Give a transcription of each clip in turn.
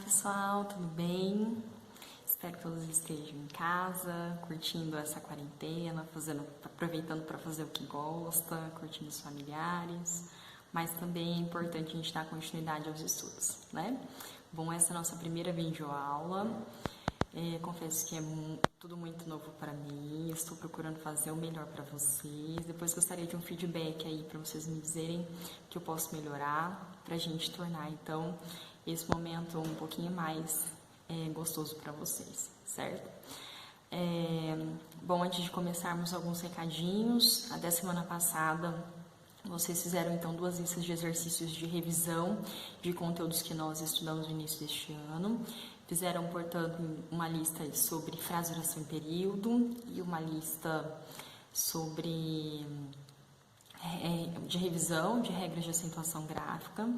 pessoal, tudo bem? Espero que todos estejam em casa, curtindo essa quarentena, aproveitando para fazer o que gosta, curtindo os familiares, mas também é importante a gente dar continuidade aos estudos, né? Bom, essa é a nossa primeira videoaula. Confesso que é tudo muito novo para mim, estou procurando fazer o melhor para vocês. Depois gostaria de um feedback aí para vocês me dizerem o que eu posso melhorar, para a gente tornar então esse momento um pouquinho mais gostoso para vocês, certo? Bom, antes de começarmos alguns recadinhos, até semana passada vocês fizeram então 2 listas de exercícios de revisão de conteúdos que nós estudamos no início deste ano. Fizeram, portanto, uma lista sobre frase, oração e período e uma lista sobre de revisão de regras de acentuação gráfica.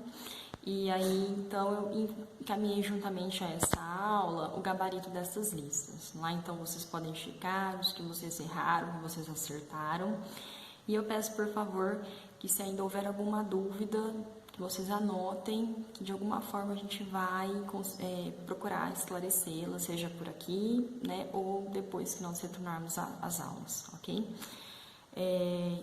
E aí, então, eu encaminhei juntamente a essa aula o gabarito dessas listas. Lá, então, vocês podem checar os que vocês erraram, os que vocês acertaram. E eu peço, por favor, que se ainda houver alguma dúvida, que vocês anotem, que de alguma forma a gente vai procurar esclarecê-la, seja por aqui, né, ou depois que nós retornarmos às aulas, ok?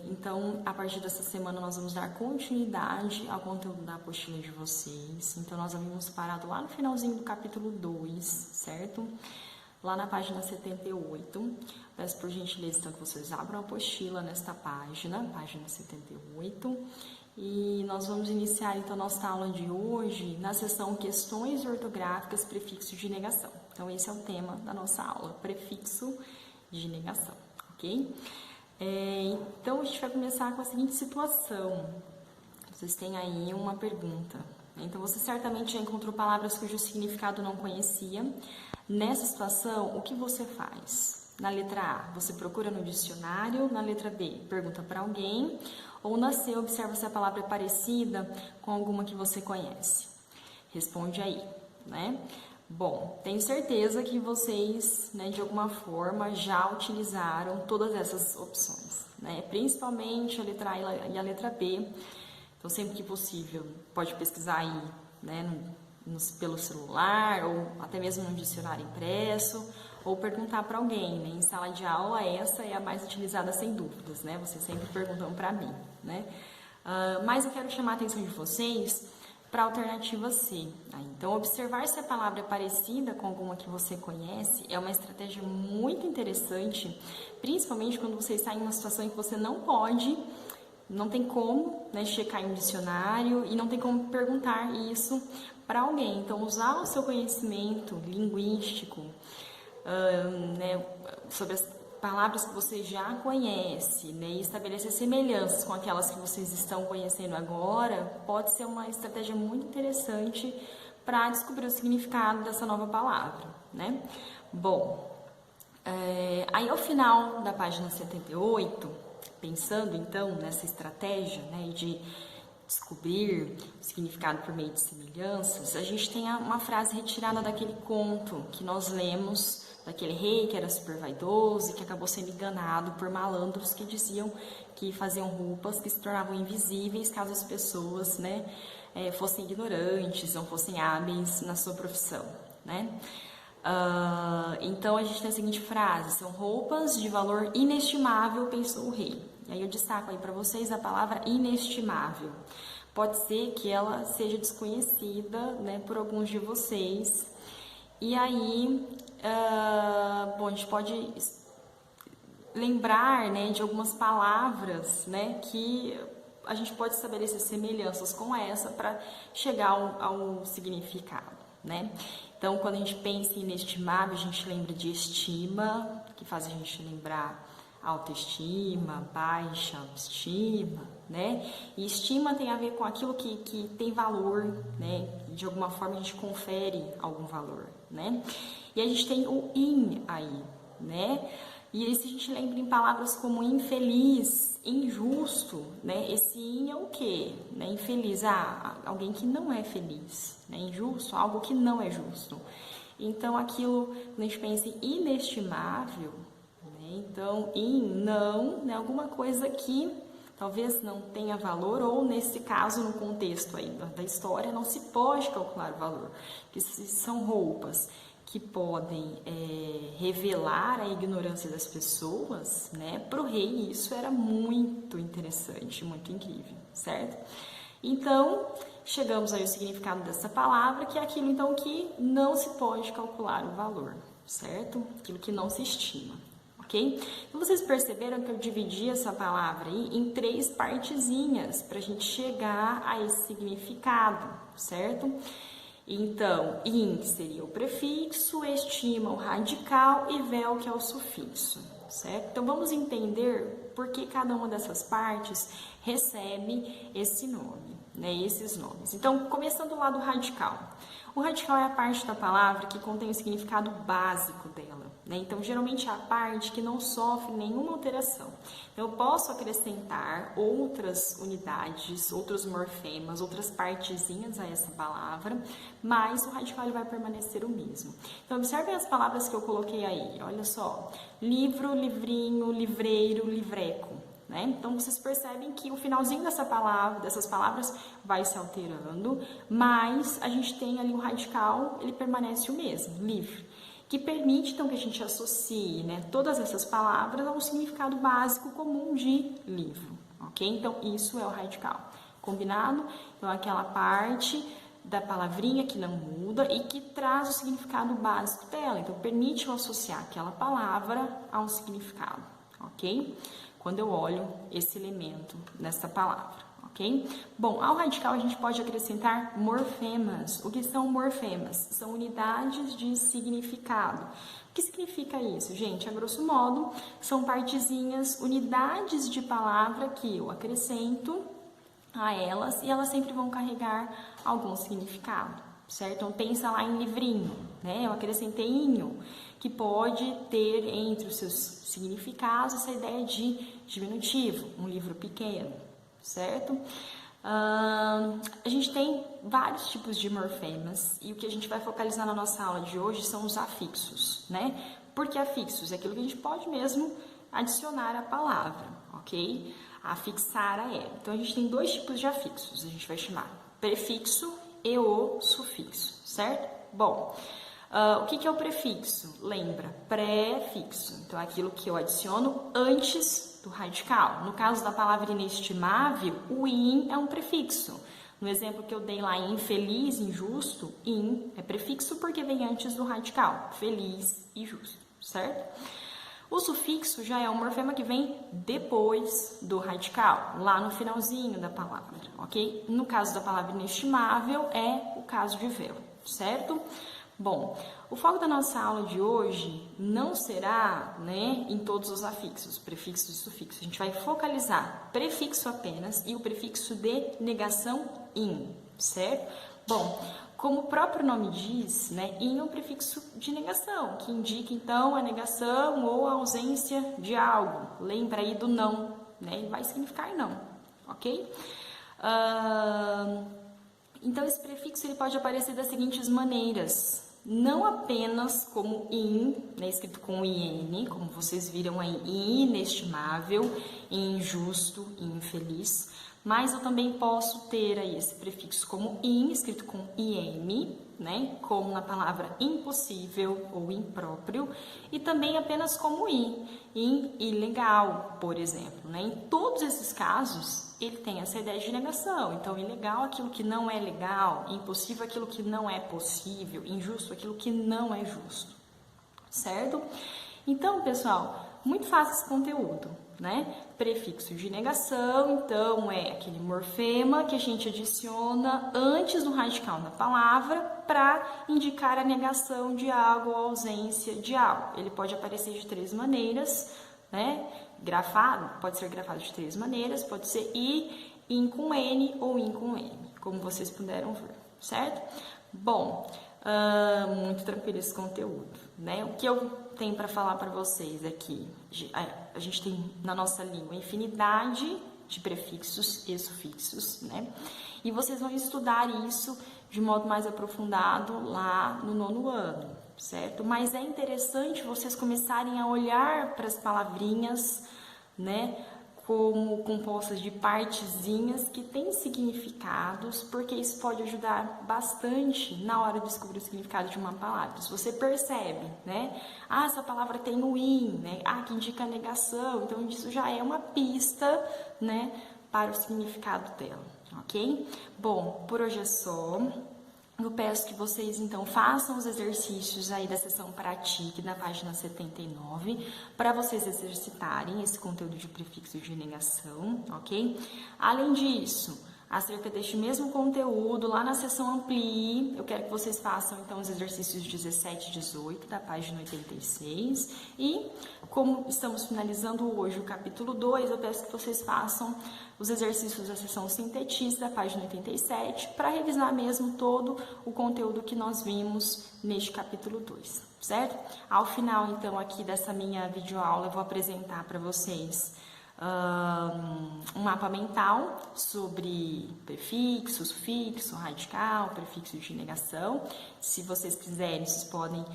Então, a partir dessa semana, nós vamos dar continuidade ao conteúdo da apostila de vocês. Então, nós havíamos parado lá no finalzinho do capítulo 2, certo? Lá na página 78. Peço por gentileza, então, que vocês abram a apostila nesta página 78. E nós vamos iniciar, então, nossa aula de hoje na seção Questões ortográficas, prefixo de negação. Então, esse é o tema da nossa aula, prefixo de negação, ok? Então, a gente vai começar com a seguinte situação. Vocês têm aí uma pergunta. Então, você certamente já encontrou palavras cujo significado não conhecia. Nessa situação, o que você faz? Na letra A, você procura no dicionário. Na letra B, pergunta para alguém. Ou na C, observa se a palavra é parecida com alguma que você conhece. Responde aí, né? Bom, tenho certeza que vocês, né, de alguma forma, já utilizaram todas essas opções, né? Principalmente a letra A e a letra B. Então, sempre que possível, pode pesquisar aí, né, pelo celular, ou até mesmo no dicionário impresso, ou perguntar para alguém, né? Em sala de aula, essa é a mais utilizada sem dúvidas, né? Vocês sempre perguntam para mim, né? Mas eu quero chamar a atenção de vocês para a alternativa C. Então, observar se a palavra é parecida com alguma que você conhece é uma estratégia muito interessante, principalmente quando você está em uma situação em que você não tem como, né, checar em um dicionário e não tem como perguntar isso para alguém. Então, usar o seu conhecimento linguístico, né, sobre as palavras que você já conhece, né, e estabelecer semelhanças com aquelas que vocês estão conhecendo agora, pode ser uma estratégia muito interessante para descobrir o significado dessa nova palavra, né? Bom, aí ao final da página 78, pensando então nessa estratégia, né, de descobrir o significado por meio de semelhanças, a gente tem uma frase retirada daquele conto que nós lemos, daquele rei que era super vaidoso e que acabou sendo enganado por malandros que diziam que faziam roupas que se tornavam invisíveis caso as pessoas, né, fossem ignorantes, não fossem hábeis na sua profissão, né? Então a gente tem a seguinte frase: são roupas de valor inestimável, pensou o rei. E aí eu destaco aí para vocês a palavra inestimável. Pode ser que ela seja desconhecida, né, por alguns de vocês. E aí, bom, a gente pode lembrar, né, de algumas palavras, né, que a gente pode estabelecer semelhanças com essa para chegar ao significado, né? Então, quando a gente pensa em inestimável, a gente lembra de estima, que faz a gente lembrar autoestima, baixa autoestima, né? E estima tem a ver com aquilo que tem valor, né? De alguma forma a gente confere algum valor, né? E a gente tem o in aí, né? E aí, se a gente lembra em palavras como infeliz, injusto, né? Esse in é o quê? Né? Infeliz, alguém que não é feliz, né? Injusto, algo que não é justo. Então, aquilo, quando a gente pensa em inestimável, né? Então, in, não, né? Alguma coisa que talvez não tenha valor, ou nesse caso, no contexto aí da história, não se pode calcular o valor, porque se são roupas que podem revelar a ignorância das pessoas, né? Para o rei isso era muito interessante, muito incrível, certo? Então, chegamos aí ao significado dessa palavra, que é aquilo então que não se pode calcular o valor, certo? Aquilo que não se estima, ok? Então, vocês perceberam que eu dividi essa palavra aí em 3 partezinhas para a gente chegar a esse significado, certo? Então, in, que seria o prefixo, estima o radical e vel, que é o sufixo, certo? Então, vamos entender por que cada uma dessas partes recebe esse nome, né? Esses nomes. Então, começando lá do radical. O radical é a parte da palavra que contém o significado básico dela, né? Então, geralmente é a parte que não sofre nenhuma alteração. Então, eu posso acrescentar outras unidades, outros morfemas, outras partezinhas a essa palavra, mas o radical ele vai permanecer o mesmo. Então, observem as palavras que eu coloquei aí. Olha só, livro, livrinho, livreiro, livreco. Né? Então, vocês percebem que o finalzinho dessas palavras vai se alterando, mas a gente tem ali o radical, ele permanece o mesmo, livre, que permite então que a gente associe, né, todas essas palavras a um significado básico comum de livro, ok? Então, isso é o radical, combinado? Então, aquela parte da palavrinha que não muda e que traz o significado básico dela, então permite eu associar aquela palavra a um significado, ok? Quando eu olho esse elemento nessa palavra, ok? Bom, ao radical a gente pode acrescentar morfemas. O que são morfemas? São unidades de significado. O que significa isso, gente? A grosso modo, são partezinhas, unidades de palavra que eu acrescento a elas e elas sempre vão carregar algum significado, certo? Então, pensa lá em livrinho, né? Eu acrescentei inho, que pode ter entre os seus significados essa ideia de diminutivo, um livro pequeno, certo? A gente tem vários tipos de morfemas e o que a gente vai focalizar na nossa aula de hoje são os afixos, né? Por que afixos? É aquilo que a gente pode mesmo adicionar à palavra, ok? Afixar a ela. Então, a gente tem 2 tipos de afixos, a gente vai chamar prefixo e o sufixo, certo? Bom, o que é o prefixo? Lembra, prefixo. Então, é aquilo que eu adiciono antes do radical. No caso da palavra inestimável, o in é um prefixo. No exemplo que eu dei lá, infeliz, injusto, in é prefixo porque vem antes do radical, feliz e justo, certo? O sufixo já é um morfema que vem depois do radical, lá no finalzinho da palavra, ok? No caso da palavra inestimável, é o caso de vel, certo? Bom, o foco da nossa aula de hoje não será, né, em todos os afixos, prefixos e sufixos. A gente vai focalizar prefixo apenas e o prefixo de negação in, certo? Bom, como o próprio nome diz, né, in é um prefixo de negação, que indica então a negação ou a ausência de algo. Lembra aí do não, né? Ele vai significar não, ok? Então, esse prefixo ele pode aparecer das seguintes maneiras. Não apenas como in, né, escrito com in, como vocês viram aí, inestimável, injusto, infeliz, mas eu também posso ter aí esse prefixo como in, escrito com im, né, como na palavra impossível ou impróprio, e também apenas como in ilegal, por exemplo, né? Em todos esses casos, ele tem essa ideia de negação. Então, ilegal é aquilo que não é legal, impossível é aquilo que não é possível, injusto é aquilo que não é justo, certo? Então, pessoal, muito fácil esse conteúdo, né? Prefixo de negação, então, é aquele morfema que a gente adiciona antes do radical da palavra para indicar a negação de algo ou a ausência de algo. Ele pode aparecer de 3 maneiras, né? Grafado, pode ser grafado de 3 maneiras, pode ser in com N ou in com M, como vocês puderam ver, certo? Bom, muito tranquilo esse conteúdo, né? O que eu tenho para falar para vocês aqui, a gente tem na nossa língua infinidade de prefixos e sufixos, né? E vocês vão estudar isso de modo mais aprofundado lá no 9º ano, certo? Mas é interessante vocês começarem a olhar para as palavrinhas, né, como compostas de partezinhas que têm significados, porque isso pode ajudar bastante na hora de descobrir o significado de uma palavra. Se você percebe, né? Ah, essa palavra tem o in, né? Ah, que indica negação. Então, isso já é uma pista, né, para o significado dela, ok? Bom, por hoje é só. Eu peço que vocês, então, façam os exercícios aí da sessão Pratique, na página 79, para vocês exercitarem esse conteúdo de prefixo de negação, ok? Além disso, acerca deste mesmo conteúdo, lá na seção Amplie, eu quero que vocês façam, então, os exercícios 17 e 18, da página 86. E, como estamos finalizando hoje o capítulo 2, eu peço que vocês façam os exercícios da seção Sintetize, da página 87, para revisar mesmo todo o conteúdo que nós vimos neste capítulo 2, certo? Ao final, então, aqui dessa minha videoaula, eu vou apresentar para vocês um mapa mental sobre prefixo, sufixo, radical, prefixo de negação. Se vocês quiserem, vocês podem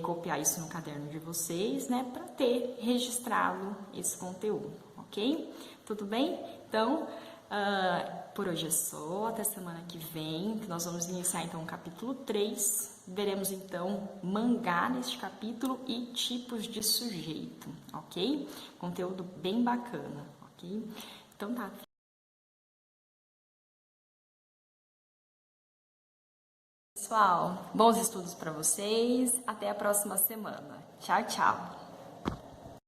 copiar isso no caderno de vocês, né, para ter registrado esse conteúdo, ok? Tudo bem? Então, por hoje é só, até semana que vem, que nós vamos iniciar então o capítulo 3. Veremos então mangá neste capítulo e tipos de sujeito, ok? Conteúdo bem bacana, ok? Então tá. Pessoal, bons estudos para vocês. Até a próxima semana. Tchau, tchau.